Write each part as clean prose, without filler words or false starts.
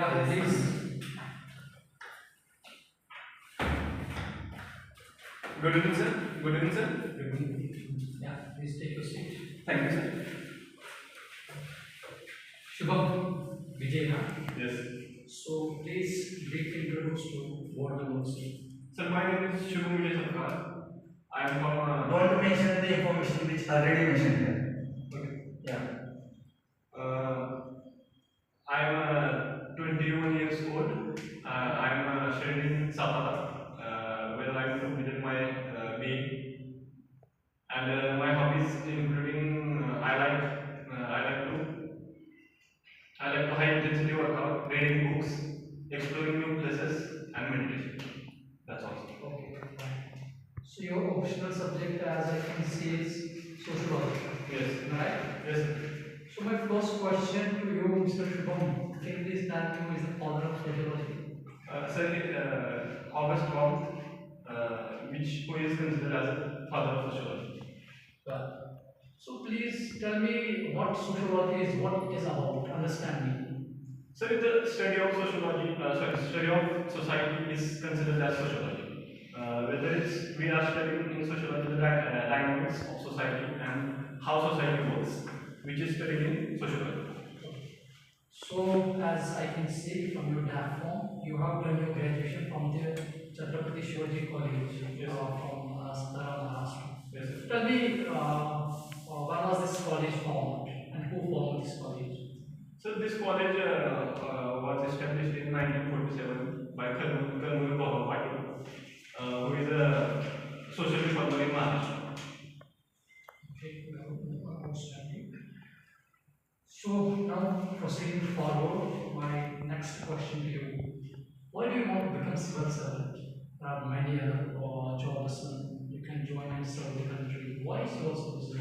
Yeah, please. Good evening, sir. Good evening, sir. Good evening. Yeah, please take your seat. Thank you, sir. Shubham, Vijay, na? Yes. So please briefly introduce to what the work is. Sir, my name is Shubham Sapkal. I am from. Don't mention the information which already mentioned here. Okay. Yeah. I am 21 years old. I am studying in sapkal, where I completed my BA. And my hobbies including I like to high intensity workout, reading books, exploring new places, and meditation. That's all. Okay, fine. So your optional subject, as I can see, is sociology. Yes. Right? Yes, sir. So my first question to you, Mr. Shubham, can you please tell me who is the father of sociology? Sir, August 12th, who is considered as a father of sociology. Well, so please tell me what sociology is, what it is about. Understand me. So the study of study of society is considered as sociology. Whether it's we are studying in sociology the dynamics of society and how society works, which is studied in sociology. So, as I can see from your DAP form, you have done your graduation from the Chhatrapati Shivaji College Yes. from Satara, Maharashtra. Yes, sir. Tell me, when was this college formed and who formed this college? So this college was established in 1947 by Karmuri Patil, who is a social reformer in Maharashtra. Okay, well, outstanding. So now proceeding forward, my next question to you: why do you want to become civil servant? There are many other jobs you can join and serve the country. Why civil service?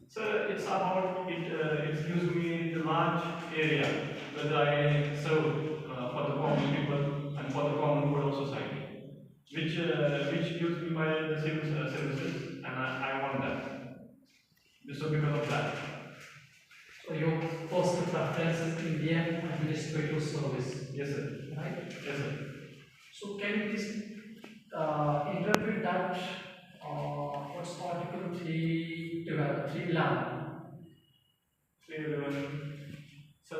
So it's about it. It gives me the large area whether I serve for the common people and for the common good of society, which gives me my the civil services, and I want that. So because of that. So your first preference is Indian Administrative Service, Yes, sir. right? Yes, sir. So can you please interpret that? What's Article 311? 311. So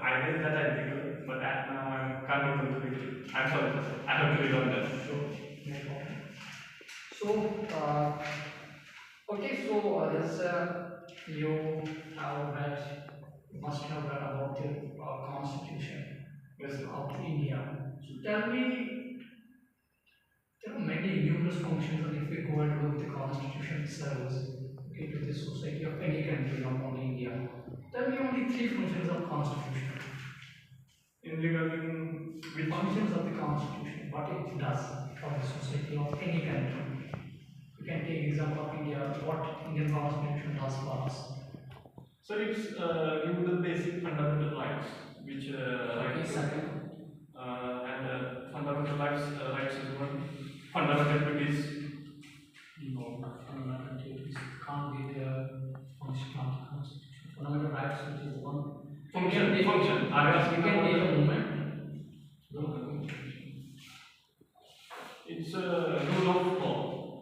I read that article, but at now I can't able to read it. I'm sorry, sir. I have to read on that. So, no problem. So, okay, so as you have read, must have read about the Constitution Yes, sir. of India. So tell me, there are many numerous functions, and if we go and look the Constitution serves into the society of any country, not only India. Tell me only three functions of Constitution. In regarding which Functions of the Constitution, what it does for the society of any country. You can take example of India, what Indian Constitution does for us. so it's give the basic fundamental rights, which Okay, second. and fundamental rights is one. Fundamental duties. No, not fundamental duties. Can't be the function of the Constitution. Fundamental rights, which is one. Function. You can Function. take, you can take a moment. Look. It's rule of law.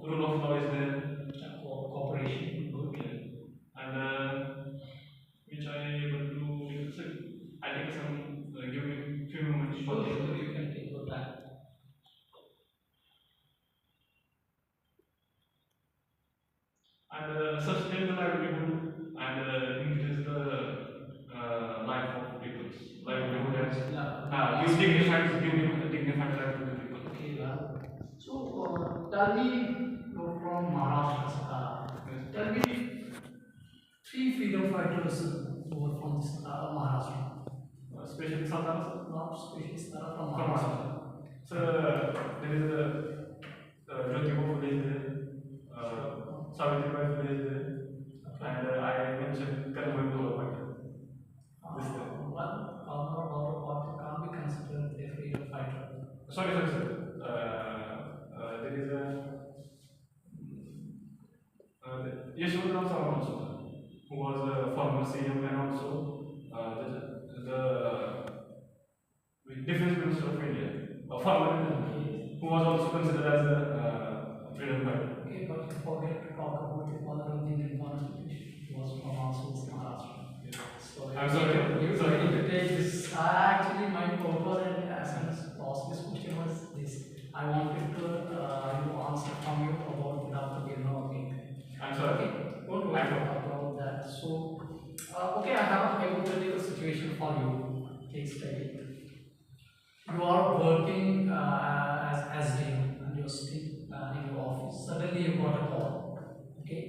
Rule of law is there, For cooperation. and which I will do. So I think some give me few moments for this. Sure, you can take your time. And sustain the livelihood and increase the life of people. Livelihood and give dignified life to the people. Okay, well. So, tell me, you're from Maharashtra, Satara. Tell me three freedom fighters who were from Satara, Maharashtra. Especially Satara. Not especially Satara, from From Maharashtra. So there is a Jyotiba Phule is there, Savitribai Phule is there, and I mentioned Kanwai Patil. This there. Well, Governor Patil can't be considered a freedom fighter. Sorry, sir. There is Yeshwantrao Savan also, who was a former CM and also the with Defense Minister of India, a farmer who was also considered as a freedom fighter. Okay, but you forget to talk about the father of the Indian Constitution. He was from also Maharashtra. So I'm sorry. you Sorry. need to take this. Actually, my purpose and essence to ask this question was this. I wanted to you answer from you about Dr. Birno thing. I'm sorry. Okay, don't worry about that. So, okay, I have a hypothetical situation for you. Case study. You are working as SDM and you're sitting in your office. Suddenly you got a call. Okay,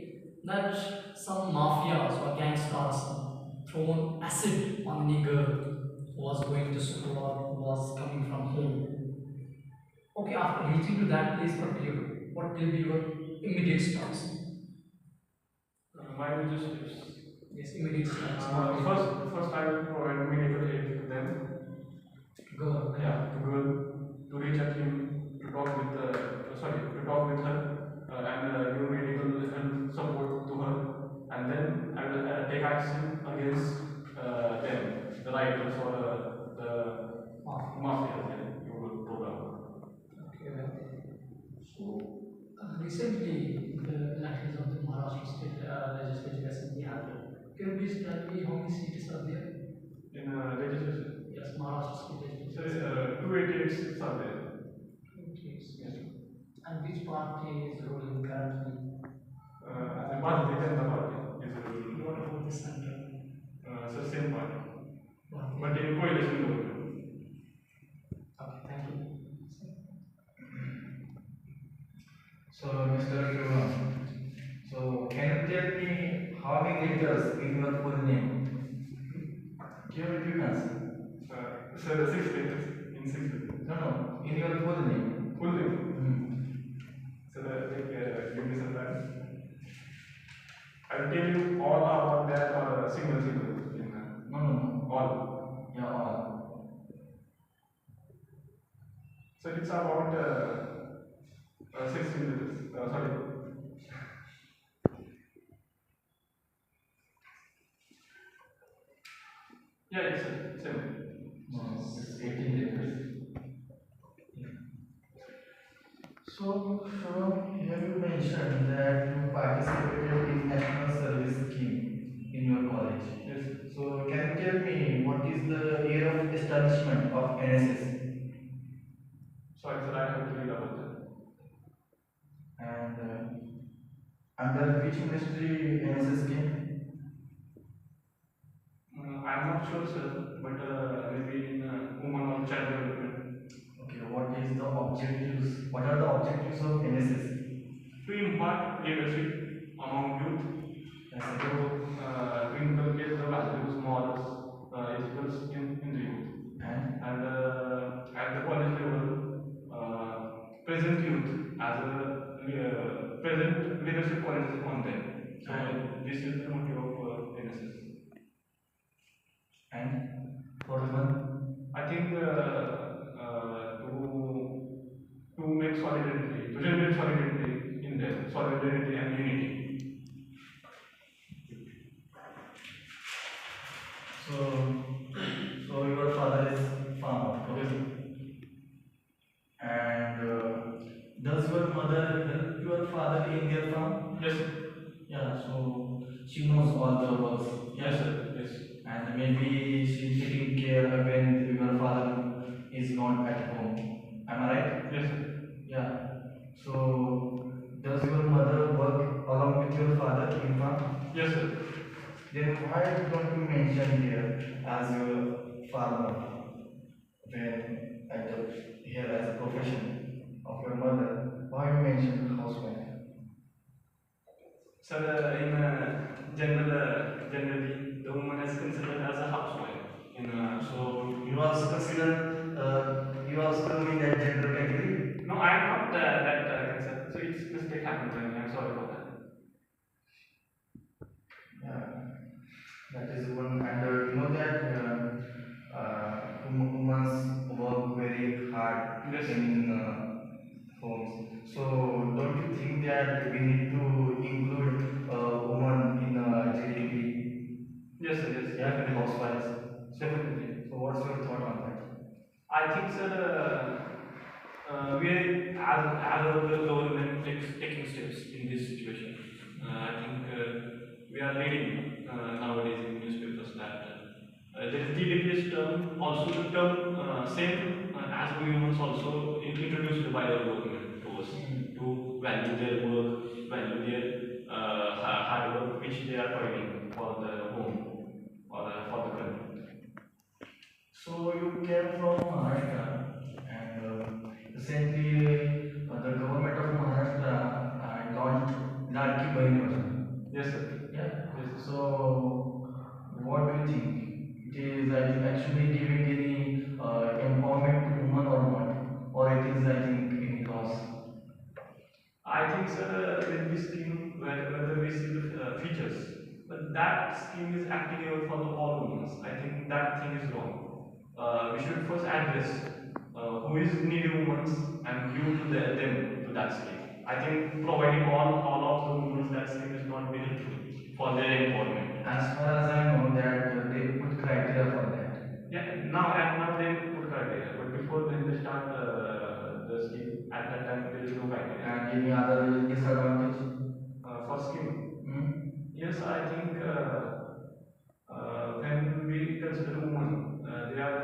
that some mafias or gangsters thrown acid on any girl who was going to school or who was coming from home. Okay, after reaching to that place, what will be your immediate steps? My logistics. Yes, immediate steps. First I will provide medical aid to them. Girl. Yeah, to go to reach out him to talk with to talk with her and give medical help support to her, and then I will take action against them, the writers or the mafia. Yeah, you will program. Okay, well. So, recently, the elections of the Maharashtra State Legislative Assembly happened. Can you please tell me how many seats are there? In legislation. Yes, Maharashtra State So, Legislative. 288 seats are there. Okay. Yes. And which party is ruling currently? The Bharatiya Janata Party is ruling. What about the center? So same party, Okay. but in coalition government. Okay, thank you. So, Mr. Shubham, so can you tell me how many letters in your full name? Can you repeat answer? So 6 letters in 6 letters. No, in your full name. Full name. Hmm. So give me some time. I'll tell you all about that or single. No. All. Yeah, all. So it's about 16 letters. Sorry. Yeah, it's same. No, it's 18 letters. So, here you mentioned that you participated in National Service Scheme in your college. Yes. So, can you tell me what is the year of establishment of NSS? Sorry, sir, I have to read about that. And under which ministry NSS came? I'm not sure, sir, but maybe in women or child development. Okay, what is the objectives? What are the objectives of NSS? To impart leadership among youth, Yes. to inculcate the values, morals, ethicals in the youth. And at the college level, present youth as a present leadership qualities on them. So this is the motive of NSS. And for women? I think to make solidarity, to generate solidarity in them, solidarity and unity. So your father is farmer, okay? And does your mother help your father in their farm? Yes. Yeah, so she knows all the works. Yes, sir. Yes. And maybe she's taking care when your father is not at home. Am I right? Yes, sir. Yeah. So does your mother work along with your father in farm? Yes, sir. Then why don't you mention here as your farmer when at here as a profession of your mother? Why you mention housewife? So generally, the woman is considered as a housewife. So you also consider you also come in that gender category? No, I am not that concerned. So it's mistake happened to me. I'm sorry for that. Yeah, that is one. And you know that women work very hard Yes. in homes. So don't you think that we need to include women in GDP? Yes, sir. Yes. Yeah, Definitely. housewives. Definitely. So what's your thought on that? think, sir, we as the government taking steps in this situation. I think we are reading nowadays in newspapers that there is DDPS term, also the term same as we humans also introduced by our government to us to value their work, value their hard work which they are toiling for the home or for the country. So you came from Maharashtra, and recently the government of Maharashtra launched Ladki Bahin Yojana. Yes, sir. Yeah. Yes. So what do you think? It is, I think, actually giving any empowerment to women or not, or it is, I think, any loss. I think, sir, with this scheme, whether we see the features, but that scheme is applicable for the all women. I think that thing is wrong. We should first address who is needy women and give to them to that scheme. I think providing all of the women that scheme is not very helpful for their employment. As far as I know, that they put criteria for that. Yeah, now they put criteria, but before when they start the scheme, at that time there is no criteria. And any other disadvantage? For scheme, Hmm? yes, I think when we consider women, they are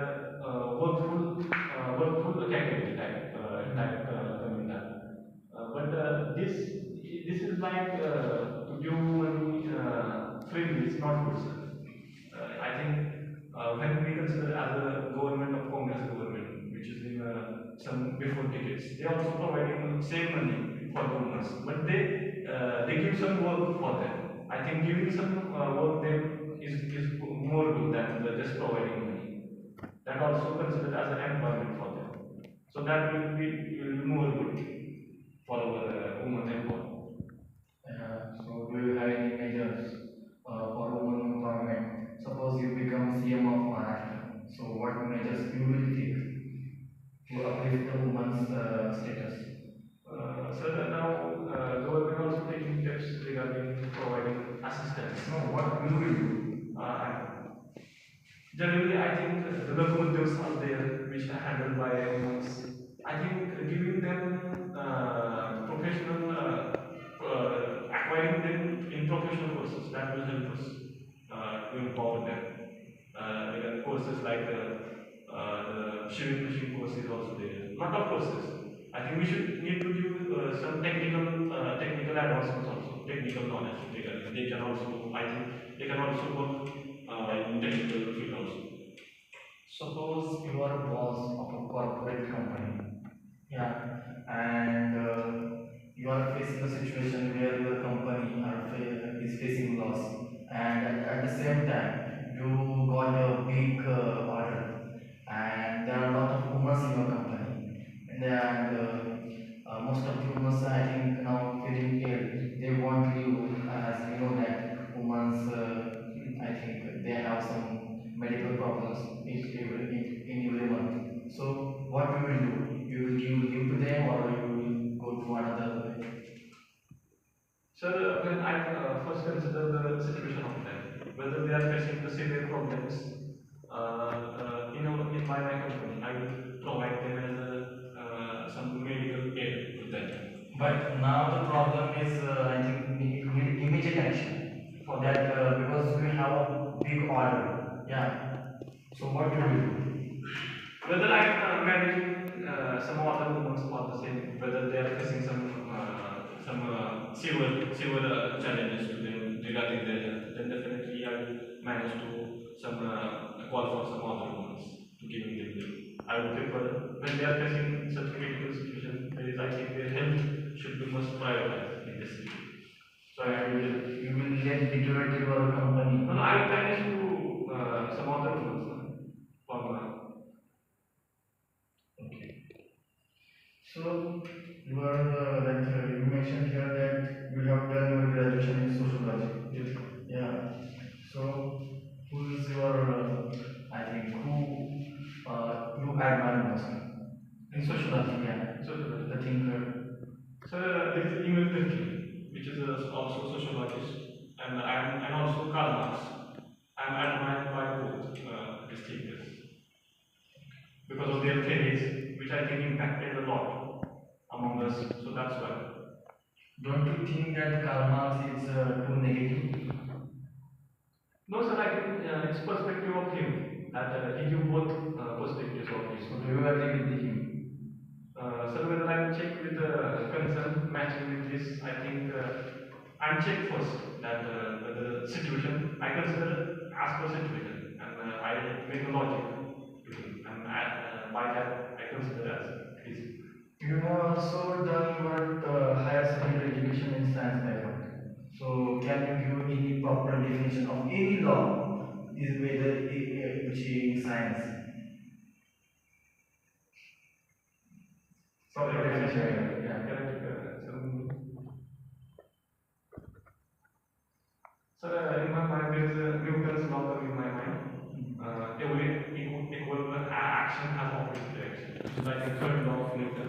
workful category type coming that. But this is like to give money freely. It's not good, sir. I think when we consider as a government of Congress government, which is in some before decades, they are also providing same money for the women, but they give some work for them. I think giving some work them is more good than just providing money. That also considered as an employment for them. So that will be more good for our women employment. So do you have any measures for women empowerment? Suppose you become CM of Maharashtra. So what measures you will take to uplift the women's status? So now government also taking steps regarding providing assistance. No, what you will do? Generally, I think the local jobs are there which are handled by women. I think giving them professional, acquiring them in professional courses that will help us to empower them. There are courses like the shivering machine course is also there. Lot of courses. I think we should need to give some technical advancements also, technical knowledge. They can also, I think, they can also work in technical field also. Suppose you are a boss of a corporate company. Yeah, and you are facing a situation where your company is facing loss, and at the same time you got a big order, and there are a lot of women in your company, and most of the women I think now feeling ill. They want you, as you know that women's I think they have some medical problems in every month. So what you will do? You will give leave to them, or you will go to another way? So when I first consider the situation of them, whether they are facing the severe problems, in my company, I will provide them as some medical aid to them. But now the problem is, I think, we need immediate action for that because we have a big order. Yeah. So what you will do? Whether I'm managing some other movements for the same, whether they are facing some severe challenges to them regarding their health, then definitely I will manage to some call for some other movements to giving them help. I would prefer when they are facing such critical situation, there is I think their health should be most prioritized in this situation. So I will. You will let deteriorate your company. No, I will manage to some other movements from. Okay. So you are you mentioned here that you have done your graduation in sociology. Yes. Yeah. So who is your I think who you admire most in sociology? Yeah. So The thinker. there is Emil Durkheim, which is also sociologist, and also Karl Marx. I am admired by both these thinkers because of their theories, which I think impacted a lot among us. So that's why. Don't you think that Karl Marx is too negative? No, sir, I think it's perspective of him that he give both perspectives of So him. do you agree with him? Sir, whether I'm checked with concern matching with this, I think I'm checked first that the situation I consider as per situation and I make a logic to him and by that I consider as his. You have also done what higher secondary education in science background. So can you give any proper definition of any law, is whether which is science? Proper definition. Yeah. Sir, in my mind, there is a Newton's law coming in my mind. Every equal action has opposite reaction. This is like the third law of Newton.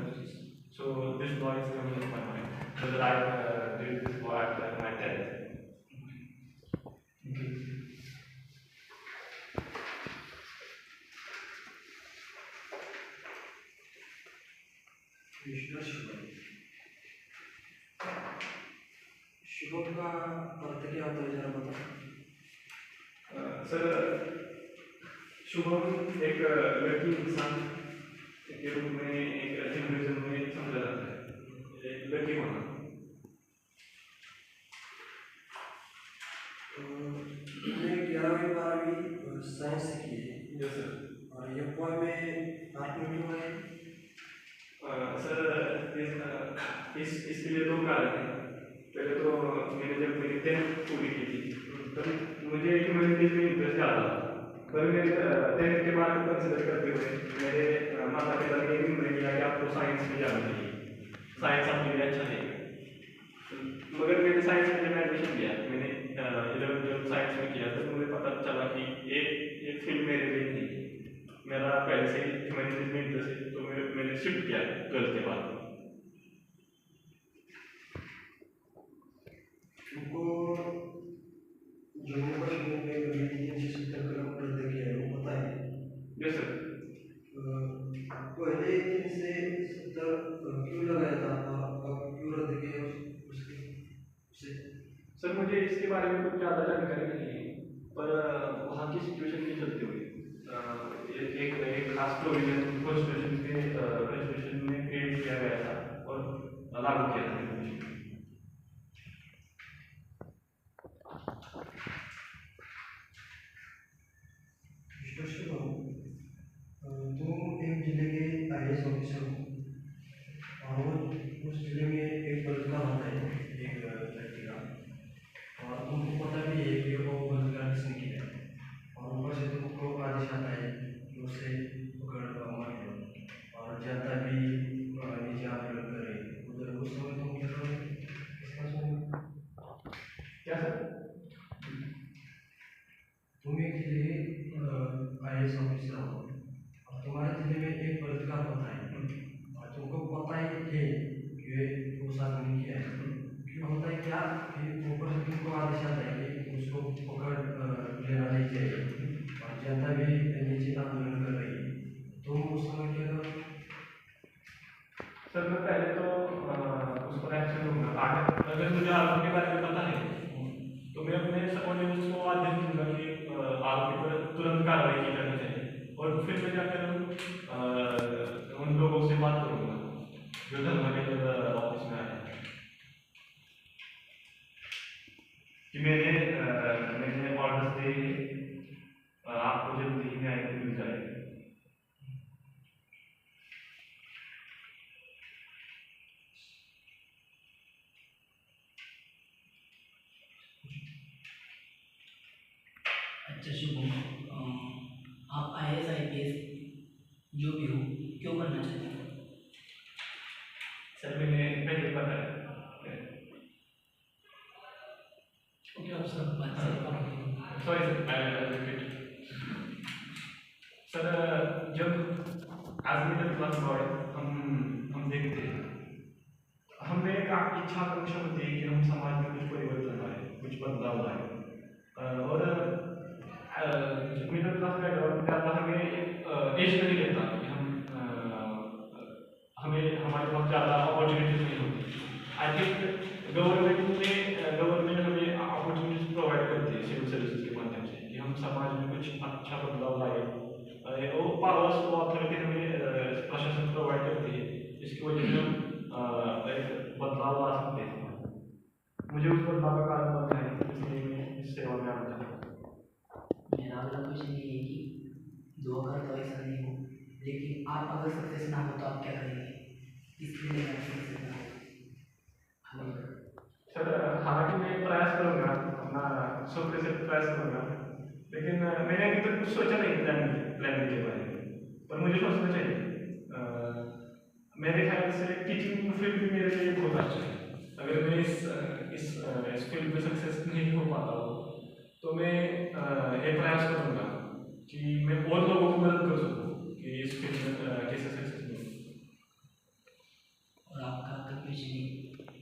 So this law is coming in my mind. Whether I did this law at my 10th. Okay. Krishna Shubham Shubham का अर्थ क्या होता है जरा बताओ। Sir Shubham एक lucky इंसान के रूप में एक हिंदुइज्म में समझा जाता है, एक लकी होना। मैंने 11वीं 12वीं साइंस की है। Yes sir. और ये पोएम में आपने भी हुआ है। सर इसके लिए दो कारण हैं। पहले तो मैंने जब मेरी 10th पूरी की थी तब मुझे ह्यूमैनिटीज में इंटरेस्ट आ रहा था, पर मेरे 10th के बाद कंसिडर करते हुए मेरे माता पिता ने ये निर्णय लिया कि आपको साइंस में जाना चाहिए, साइंस आपके लिए अच्छा नहीं। मगर मैंने साइंस में जब एडमिशन लिया, मैंने 11th जब साइंस में किया तो मुझे पता चला कि एक फील्ड मेरे लिए नहीं है। मेरा पहले से ही ह्यूमैनिटीज में इंटरेस्ट है, तो मैंने शिफ्ट किया 12th के बाद। उनको जम्मू कश्मीर में गणित 370 किलोमीटर तक है, वो पता है। Yes sir. पहले 370 क्यों लगाया था और अब क्यों रद्द किया उसके उसे? सर मुझे इसके बारे में कुछ ज़्यादा जानकारी नहीं है, पर वहाँ की सिचुएशन के चलते हुए एक खास प्रोविजन कॉन्स्टिट्यूशन में क्रिएट किया गया था और लागू किया था। तुम एक जिले के IAS ऑफिसर हो और उस जिले में एक बलात्कार होता है एक लड़की का, और तुमको पता भी है कि वो बलात्कार किसने किया है, और ऊपर से तुमको आदेश आता है कि उसे पकड़ मार लो, और जनता भी नीचे आंदोलन करे, उधर उस समय तुम क्या करोगे? किसका सुनोगे? क्या सर? तुम एक जिले IAS ऑफिसर हो और तुम्हारे जिले में एक बलात्कार होता है और तुमको पता है कि वो शासन ने किया है, क्यों होता है क्या कि ऊपर से तुमको आदेश आता है कि उसको पकड़ लेना नहीं चाहिए, और जनता भी नीचे आंदोलन कर रही है, तुम उस समय क्या करो? सर मैं पहले तो उस पर एक्शन लूँगा। आगे अगर मुझे आरोप के बारे में पता है तो मैं अपने सबऑर्डिनेट्स को आदेश दूंगा कि आरोपी पर तुरंत कार्रवाई की जानी चाहिए, और फिर मैं जाकर उन लोगों से बात करूँगा जो धर्म ऑफिस में आए कि मैंने ऑर्डर दे आपको जल्दी ही न्याय मिल जाएगा। अच्छा शुभम, आप IAS IPS जो भी हो क्यों बनना चाहते हो? सर मैंने पहले बताया। ओके, आप सब बात से sorry sir, I repeat. Sir जब एज मिडिल क्लास बॉय हम देखते हैं, हमें एक इच्छा आकांक्षा होती है कि हम समाज में कुछ परिवर्तन लाए, कुछ बदलाव लाए, और मिडिल क्लास बैकग्राउंड का हमें एक एज नहीं रहता कि हम ज़्यादा अपॉर्चुनिटीज नहीं होती। आई थिंक गवर्नमेंट हमें अपॉर्चुनिटीज प्रोवाइड करती है सिविल सर्विसेज के माध्यम से कि हम समाज में कुछ अच्छा बदलाव लाए। वो पावर्स वो अथॉरिटी हमें प्रशासन प्रोवाइड करती है, जिसकी वजह से हम एक बदलाव ला सकते हैं। मुझे उस बदलाव का कारण बनना है, इसलिए मैं इस सेवा में आना चाहता हूँ। मेरा वाला क्वेश्चन ये है कि दुआ कर तो ऐसा नहीं हो, लेकिन आप अगर सक्सेस ना हो तो आप क्या करेंगे? इसके लिए आप सक्सेस ना हो हमें सर हालांकि मैं प्रयास करूंगा, अपना 100% प्रयास करूंगा, लेकिन मैंने अभी तक कुछ सोचा नहीं प्लान के बारे में, पर मुझे सोचना चाहिए। मेरे ख्याल से टीचिंग फील्ड भी मेरे लिए बहुत अच्छा है। अगर मैं इस फील्ड में सक्सेस नहीं हो पाता हूँ तो मैं ये प्रयास करूंगा कि मैं और लोगों को मदद कर सकूँ कि इस फील्ड में कैसे सक्सेस मिले। और आपका कंक्लूजन ये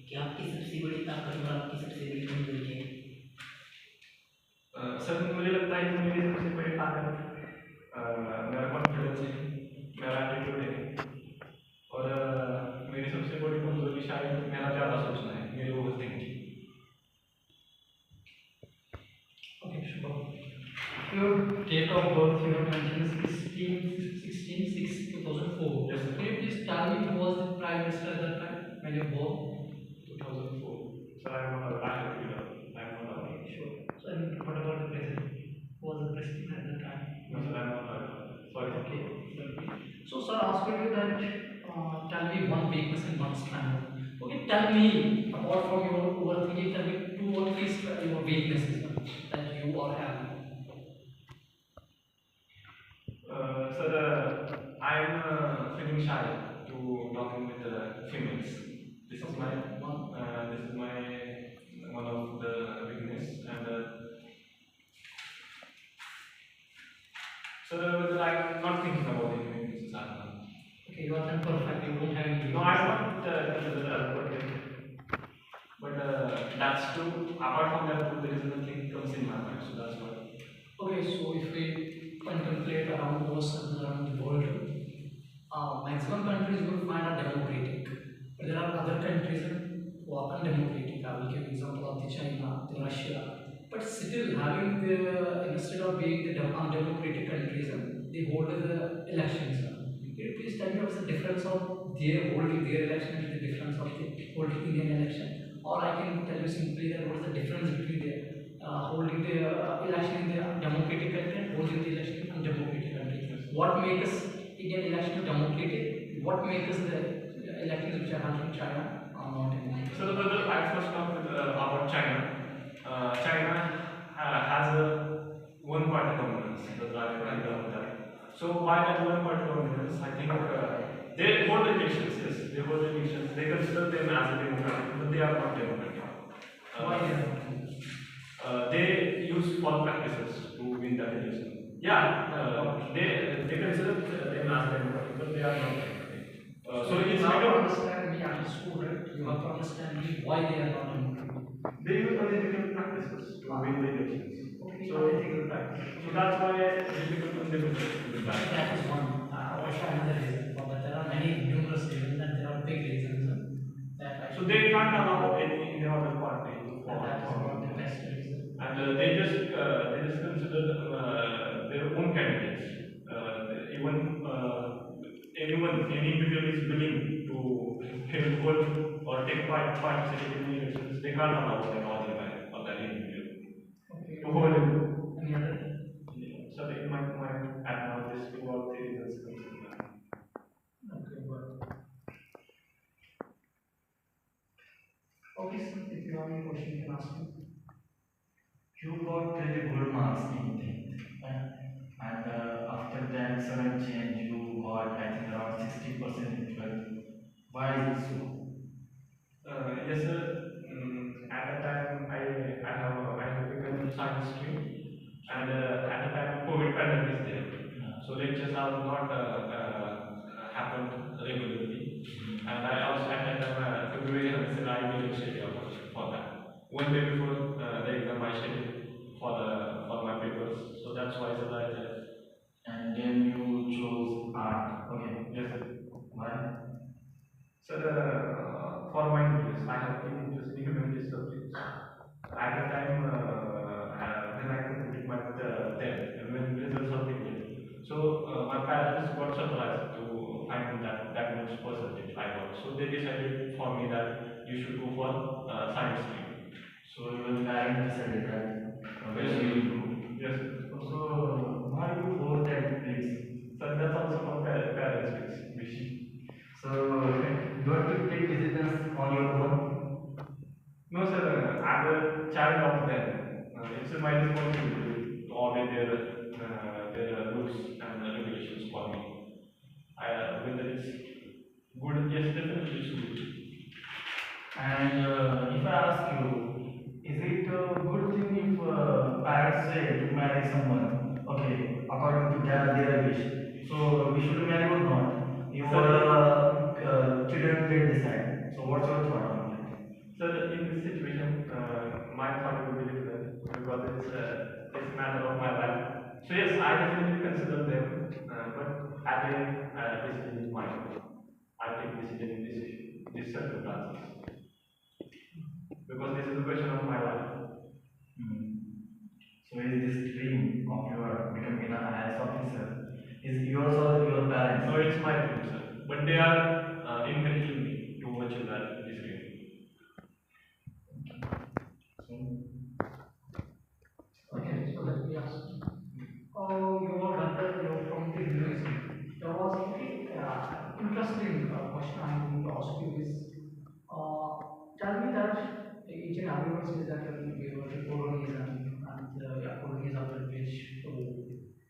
कि आपकी सबसे बड़ी ताकत और आपकी सबसे बड़ी कमजोरी क्या है? सर मुझे लगता है कि मेरी सबसे बड़ी ताकत मेरा कॉन्फिडेंस है, मेरा एटीट्यूड है, और मेरी सबसे बड़ी कमजोरी शायद मेरा ज़्यादा सोचना है, मेरी over thinking. Okay, Shubham. Your date of birth you have mentioned is 16/6/2004. Yes, sir. Can you please tell me who was the Prime Minister at that time when you were born? 2004. So I'm not, I have to be I'm not aware. Okay, sure. So, and what about the President? Who was the President at that time? No, sir, I'm not aware. Sorry. Okay, okay. So, sir, asking you that, tell me one weakness and one strength. Okay, tell me, apart from your overthinking, tell me two or three your weaknesses that you are having. Sir, I'm feeling shy to talking with females. This is my one of the weakness, and sir, I'm not thinking about any weaknesses as well. Okay, you are then perfect. You don't have any. No, I'm not considered as perfect, but that's true. Apart from that, there is nothing comes in my mind, so that's why. Okay, so if we contemplate around ourselves, around the world, maximum countries you will find are democratic. But there are other countries who are undemocratic. I will give example of the China, the Russia. But still having the, instead of being the undemocratic countries, they hold the elections. Can you please tell me what's the difference of their holding their election and the difference of the holding Indian election? Or I can tell you simply that what's the difference between the holding the election in the democratic country and holding the election in undemocratic country. What makes Indian election democratic? What makes the elections which are held in China are not democratic? So, brother, I first talk with, about China. China has a one-party governance. That's why I done that. So, why that one-party governance? I think they hold elections. Yes, they hold elections. They consider them as a democratic, but they are not democratic. Why they are not? They use false practices to win that election. Yeah, they consider them as democratic, but they are not democratic. So you it's have to because understand me as a student. You have to understand me why they are not democratic. they use unethical practices to win the elections. Okay, So, unethical practice. so that's why they become undemocratic to win that. That is one. Also another reason. But there are many numerous reasons and there are big reasons that I So they can't allow any other party to and form. that is one of the best reasons. And they just consider their own candidates. Even any individual is willing to help or take participate in the elections, they can't allow that or that individual Okay. to hold him. Any other? So in my mind, at now this two or three reasons comes in mind. Okay, good. Okay, sir. If you have any question, you can ask me. You got really good marks in 10th, and after that sudden change, you got I think around 60% in 12th. Why is it so? Yes, sir. At that time, I have become science stream, and at the time, COVID pandemic is there. So lectures have not happened regularly, and I also at that time, to be very honest, I didn't study for that. One day before the exam, I studied for my papers, so that's why And then you chose art. Okay, yes, sir. why? So for my interest, I have been interested in humanity subjects. At the time when I completed my 10th, and when results are taken, so my parents got surprised to find that much percentage I got. So they decided for me that you should go for science stream. So your parents decided that Yes, where you will go. yes. So why you go that place? So that's also my parents' wish. So don't you take decisions on your own? No, sir. As a child of them, it's my responsibility to obey their rules and regulations for me. Whether it's good, yes, definitely it's good. And if I ask you, is it a good thing if parents say to marry someone, okay, according to their wish? So we should marry or not? Your children will decide. So what's your thought on that? So in this situation, my thought would be different because it's a matter of my life. So yes, I definitely consider them, but at the end, decision is mine. I take decision in this circumstances because this is a question of my life. Hmm. So is this dream of your becoming an IAS officer is yours or your So parents? it's my dream, sir. But they are encouraging me to achieve that this dream. So, Okay, so let me ask. You are Gunter, you're from the university. There was a very interesting question I want to ask you is, tell me that each and everyone says that we were the colonies and yeah, colonies are privileged.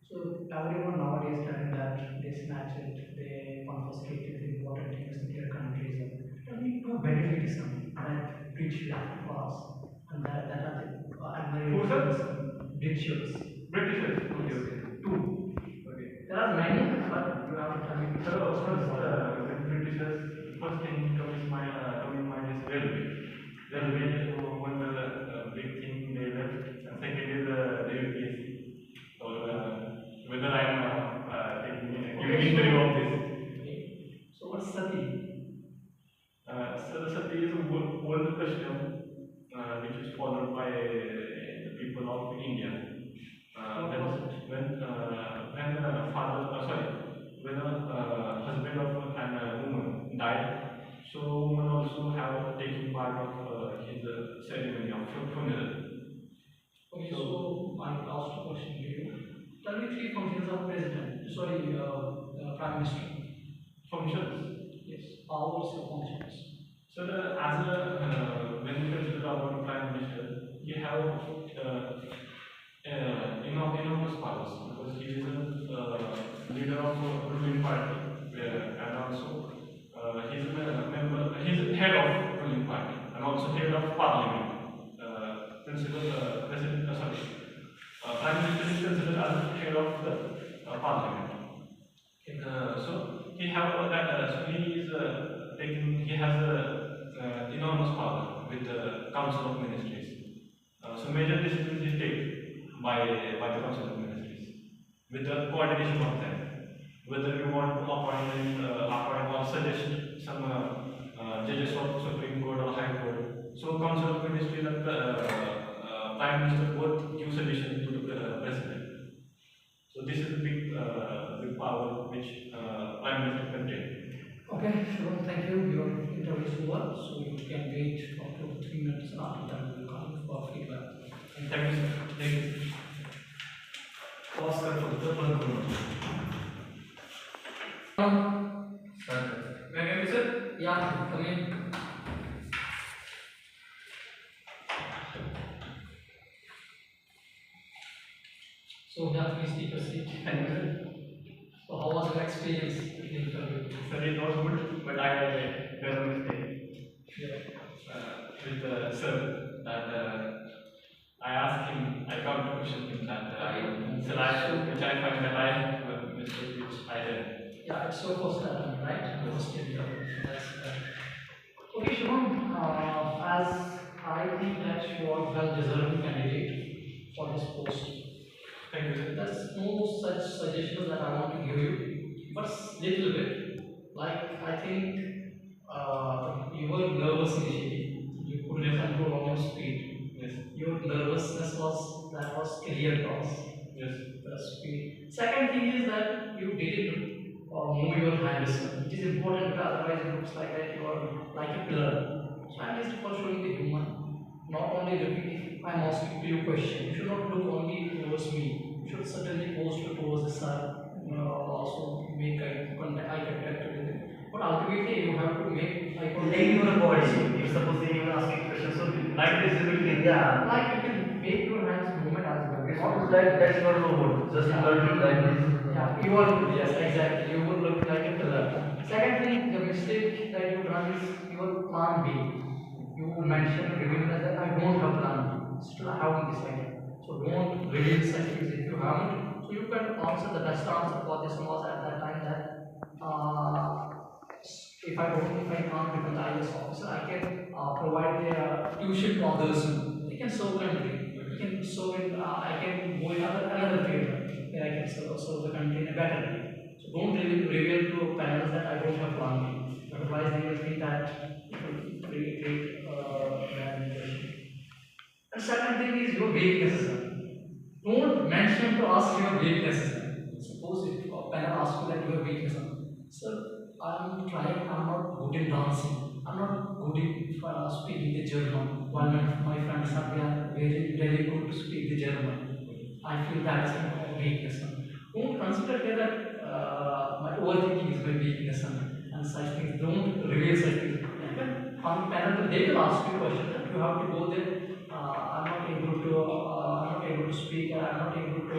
So everyone nowadays telling that they snatch it, they confiscated the important things in their countries. Tell me two benefits that British left for us, and that are the Who, sir? Britishers. Britishers. Okay, okay. Two. Okay. There are many, but you have to tell me. So first, with Britishers, first thing come in mind is railway. Railway one big thing they left, and second is the UPSC. So whether I'm giving interview of this. Okay. So what's Sati? So the sati is a old custom which is followed by the people of India. When father, sorry, when a husband of an woman died, so woman also have taken part of his ceremony of funeral. Okay, so my last question to you. Tell me three functions of president. Sorry, prime minister. Functions. Yes. Powers or functions. So when you consider about prime minister, you have enormous powers because he is a leader of a ruling party, and also he is a member, he is head of ruling party, and also head of parliament. Prime minister is considered as head of the parliament. So he have so he is he has enormous power with the council of ministries. So major decisions is taken by the council of ministries with the coordination of them. Whether you want to appoint or suggest some judges of Supreme Court or High Court. So council of ministries and the prime minister both give suggestions to the president. So this is a big power which prime minister can take. Okay, Shubham, thank you. Your interview is over, so you can wait for 2 to 3 minutes, and after that we will come for feedback. Thank you, sir. Thank you. Oscar for the Purple. May I come in, sir? Yeah, come in. So yeah, please take a seat. Thank you, sir. So how was your experience with the interview? Sir, it was good, but I made a mistake Yeah. with the sir that I asked him, I come to question him that which I find that I have a mistake which I did. Yeah, it's your first attempt, right? First interview. That's okay, Shubham. As I think that you are well-deserving candidate for this post. Thank you, sir. There's no such suggestions that I want to give you, but little bit. Like I think you were nervous initially. You couldn't control on your speed. Yes. Your nervousness was clear loss. Yes. The speed. Second thing is that you didn't move your hands. It is important because otherwise it looks like that you are like a pillar. So at least for showing the human, not only looking. If I am asking you a question, you should not look only towards me. You should certainly pose towards the side. Also make eye contact with it. But ultimately, you have to make eye contact. Laying your body. If suppose you ask a question, so like this is looking, yeah. Like you can make your hands movement as well. It's not like that's not robot. Just learning like this. Yeah, you are, yes, exactly. You will look like a pillar. Second thing, the mistake that you done is your plan B. You mentioned, remember that I don't have plan B. Still, I haven't decided. So don't reveal such things if you haven't. So you can answer the best answer for this was at that time that if I can't become the IAS officer, I can provide the tuition to others. They can serve country. You can serve in, I can go in another field where I can serve the country in a better way. So don't really reveal to parents that I don't have plan B. Otherwise, they will think that it will create bad impression. And second thing is your weaknesses. Don't mention to ask your weaknesses. Suppose if a parent asks you that your weakness, sir, I'm trying, I'm not good in dancing, I'm not good in speaking the German. While my friends are they are very, very good to speak the German. I feel that is a weakness. Don't consider that my overthinking is my weakness and such things. Don't reveal such things. From parent, they will ask you questions. You have to go there. I'm not able to speak. I'm not able to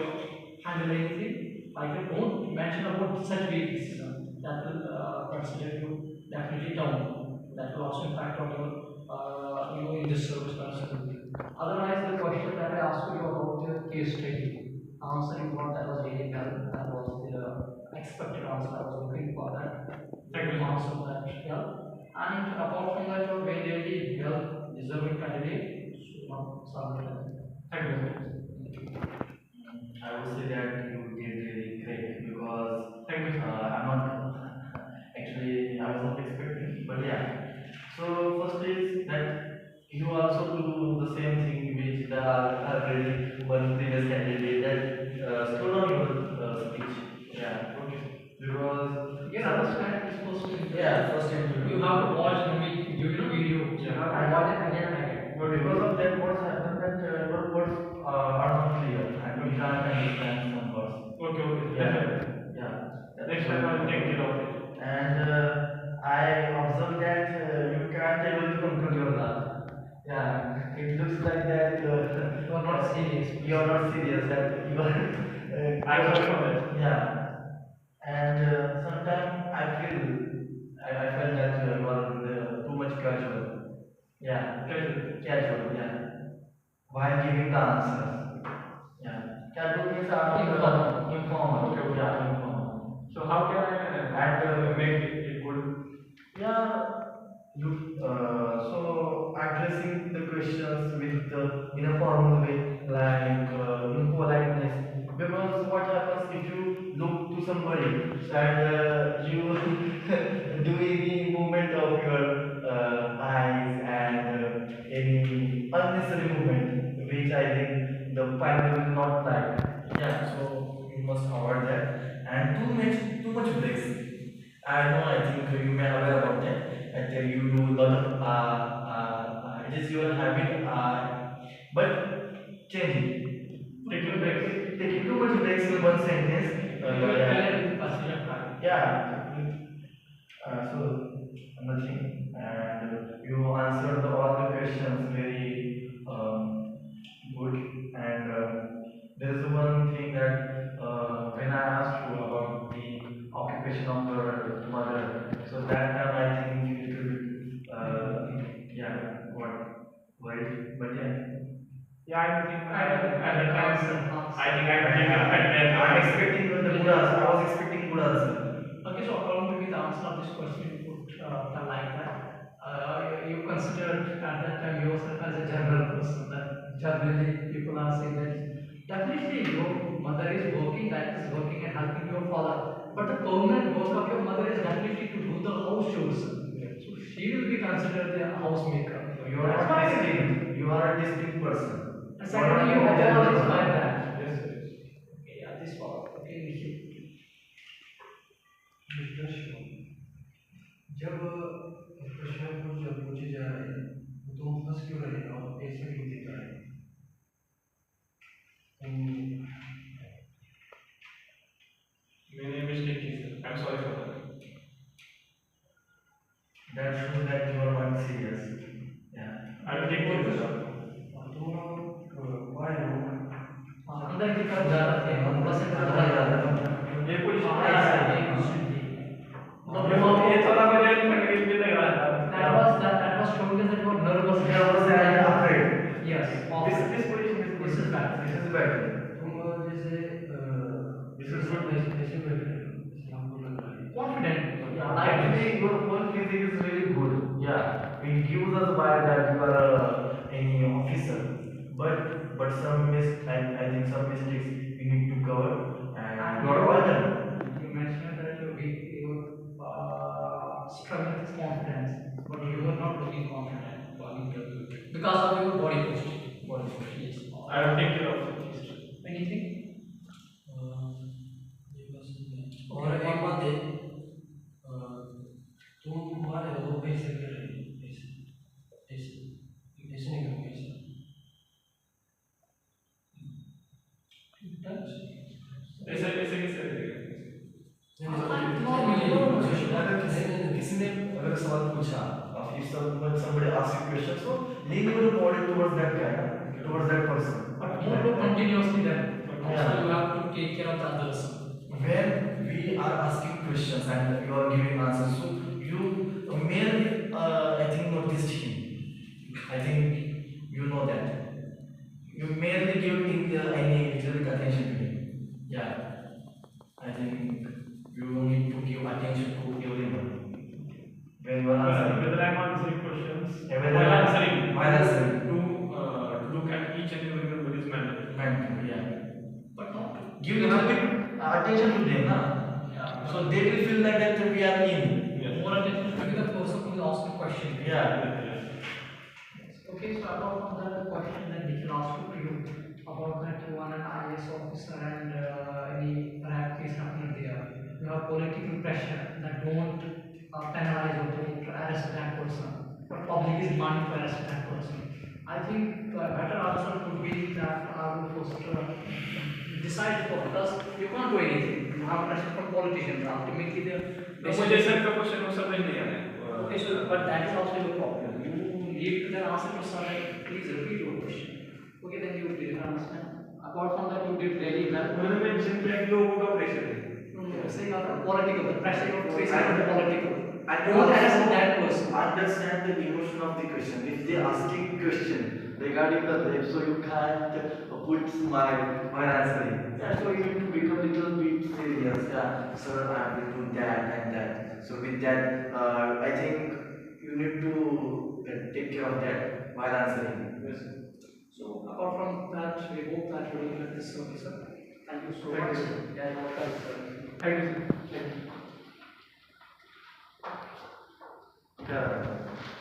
handle anything. Like don't mention about such weaknesses. That will consider you definitely down. That will also impact on your in this service person. Otherwise, the question that I asked you about the case study, answering what that was really well. That was the expected answer. I was looking for that. Thank you. Answer that. Yeah. And apart from that, you're very, very well deserving candidate. So, Thank you. I would say that you did really great because Thank you. I'm not actually I was not expecting, but yeah. So first is that you also do the same thing which the already one previous candidate that slow down your speech. Yeah. Okay. Because you can understand this person. yeah, first interview. You have to watch the video. You have to watch it again and again. But because of that, what's happened that your words are not clear and we can't understand some words. Okay. Okay. Yeah, Definitely. yeah. Next time I'll take care of it. And I observed that you can't able to control your laugh. Yeah, it looks like that You are not serious. you are not serious. That you are. I'm sorry for that. Yeah, and sometimes I felt that you are too much casual. Yeah, casual. Yeah, while giving the answers. Yeah, casual means Informal. informal. Okay, okay. Yeah, informal. So how can I make it good? Yeah, you so addressing the questions with in a formal way, like in politeness. Because what happens if you look to somebody and you do any movement of your eyes and any unnecessary movement, which I think the pilot will not like. Yeah, so you must avoid that. And too much breaks. I know, I think you may aware about that. That you do a lot of it is your habit, but changing. Taking breaks. Taking too much breaks in one sentence. Yeah. So nothing, and you answered all the questions very good. And there is one thing that when I asked you about the occupation of your mother, so that time I think you little bit yeah, what worried, but yeah. Yeah, I think at the time I think I did a better. I'm expecting the good answer. I was expecting good answer. Okay, so according to me, the answer of this question you put like that. You considered at that time yourself as a general person. That generally people are saying that definitely your mother is working, that is working and helping your father. But the permanent work of your mother is definitely to do the house chores. So she will be considered the housemaker. So you are not distinct. You are a distinct person. And secondly, you apologize for that. Yes, sir. Okay, yeah, this part. Okay, Nikhil. Mister Shivam, जब प्रश्न को जब पूछे जा रहे हैं तो तुम फंस क्यों रहे हो और ऐसे क्यों दिख रहे हैं? मैंने मिस्टेक की sir, I am sorry for that. That shows that you are not serious. Yeah. I will take care sir. तुम लोग why no? अंदर की तरफ जा रहे थे, हम बस से अंदर जा रहे थे। ये कुछ मतलब ये थोड़ा मुझे फटके लग रहा था। that was showing us that you were nervous. Nervous and afraid. Yes. This position is This is bad. This is bad. तुम जैसे This is not ऐसे बैठे हो, जैसे हमको लग रहा है। Confident. Yeah, actually, your whole physique is really good. Yeah, it gives us vibe that you are any officer. But some I think some mistakes we need to cover, and you are all done. You mentioned that your struggle is confidence, but you were not looking confident while interviewing because of your body posture. Body posture. Yes. I will take care of it. Anything? और एक बात है, तुम हमारे वो पैसे कर रहे हो, ऐसे नहीं करोगे ऐसे। ऐसे कैसे अगर किसी ने अगर सवाल पूछा, if somebody asks you question, so lean your body towards that guy, towards that person. But more look continuously then. Yeah. Also, you have to take care of the others. When we are asking questions and you are giving answers, so you merely, I think, noticed him. I think you know that. You merely giving any little attention to him. Yeah. I think you need to give attention to everyone. When you are answering. whether I am answering questions Yeah, while whether- answering while answering. to look at each and every one is mandatory. Yeah. But not. Give little bit attention to them, na? Yeah. So they will feel like that we are in. Yes. More attention to the person who is asking question. Yeah. Okay, so apart from that question that Nikhil asked to you about that you are an IAS officer and any rap case happening there, you have political pressure that don't penalize or don't arrest that person, but public is demanding to arrest that person. I think the better answer could be that I will first decide for us. You can't do anything. You have pressure from politicians. Ultimately, मुझे sir का question समझ नहीं आ रहा है। Okay, so but that is also your problem. You need to then answer to sir, please repeat your question. Okay, then you didn't understand. Apart from that, you did very well. मैंने mention किया कि लोगों का pressure है। No, no, saying other political, the pressure you're facing is political. And Don't arrest that person. understand the emotion of the question. If they asking question regarding the rape, so you can't put smile while answering. Yeah, so you need to become little bit serious. Yeah, sir, I will do that and that. So with that, I think you need to take care of that while answering. Yes. So apart from that, we hope that you will get this service, sir. Thank you so Thank much. you. Yeah, you're welcome, sir. Thank you, sir. Thank you. Yeah.